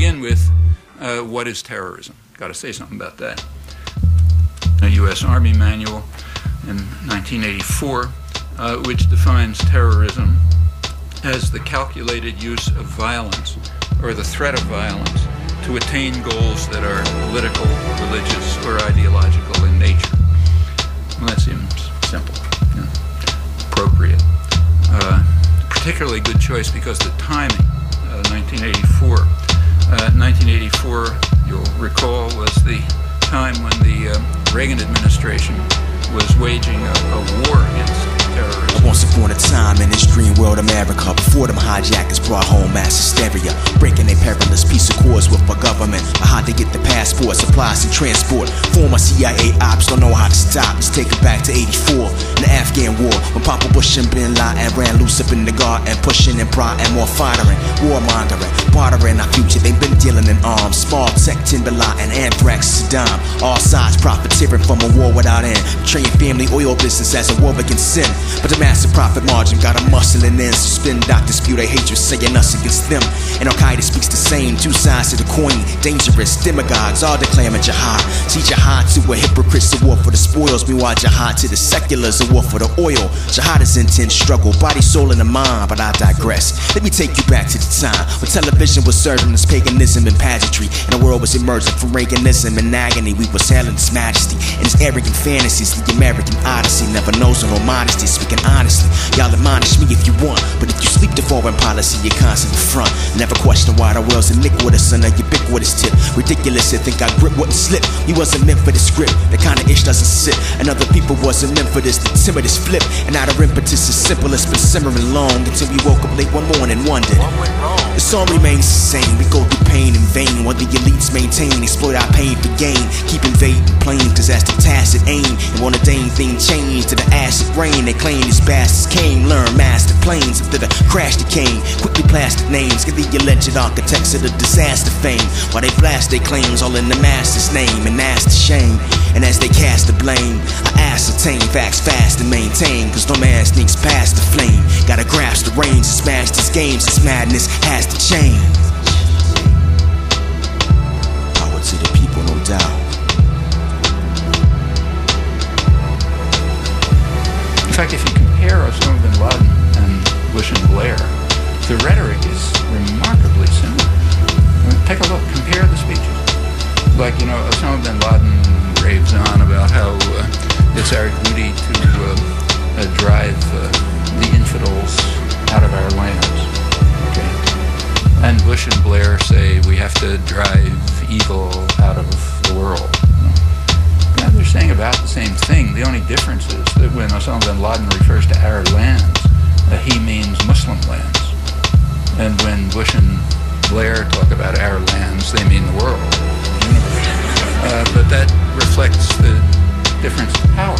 begin with, what is terrorism? Got to say something about that. A U.S. Army manual in 1984, which defines terrorism as the calculated use of violence or the threat of violence to attain goals that are political, religious, or ideological in nature. Well, that seems simple, appropriate. Particularly good choice because the timing, 1984. 1984, you'll recall, was the time when the Reagan administration was waging a war against terrorism. Once upon a time in this dream world America, before them hijackers brought home mass hysteria, breaking their perilous peace accords with our government, or how they get the passport, supplies and transport. Former CIA ops don't know how to stop. Let's take it back to 84, in the Afghan war, when Papa Bush and Bin Laden ran loose up in the garden, pushing and prodding, more firing, warmongering, bartering our future. They've been dealing in arms, small tech, Timberline, and anthrax, Saddam. All sides profiteering from a war without end, betraying family oil business as a war against sin. But the massive profit margin got a muscling in. Suspend doctors spew their hatred, saying us against them. And Al-Qaeda speaks the same, two sides to the coin. Dangerous demagogues all declaring jihad. See jihad to a hypocrite's a war for the spoils. Meanwhile jihad to the seculars, a war for the oil. Jihad is intense struggle, body, soul, and the mind. But I digress. Let me take you back to the time when television was serving us paganism and pageantry, and the world was emerging from Reaganism and agony. We were selling His Majesty and His arrogant fantasies. The American Odyssey never knows no modesty. Speaking honestly, y'all admonish me if you want, but if you sleep the foreign policy, you're constantly front. Never question why the world's iniquitous and a ubiquitous tip. Ridiculous to think our grip wouldn't slip. We wasn't meant for the script. The kind of ish doesn't sit, and other people wasn't meant for this. The timidest flip, and out of impetus is simple. It's been simmering long until we woke up late one morning wondered. What went wrong? The song remains the same. We go through pain in vain while the elites maintain, exploit our pain for gain, keep invading planes, cause that's the tacit aim. And want a dang thing change to the acid rain. They claim these bastards came, learn master planes after the crash that came. Quickly plastic names, get the alleged architects of the disaster fame, while they blast their claims all in the master's name. And that's the shame. And as they cast the blame, I ascertain facts fast and maintain, cause no man sneaks past the flame. Gotta grasp the reins and smash these games. This madness has to change. Power to the people, no doubt. In fact, if you compare Osama bin Laden and Bush and Blair, the rhetoric is remarkably similar. Take a look, compare the speeches. Like, Osama bin Laden raves on about how it's our duty to drive the infidels out of our lands. Okay? And Bush and Blair say we have to drive evil out of the world. Now, they're saying about the same thing. The only difference is that when Osama bin Laden refers to our lands, he means Muslim lands. And when Bush and Blair talk about our lands, they mean the world, the universe. But that reflects the difference of power.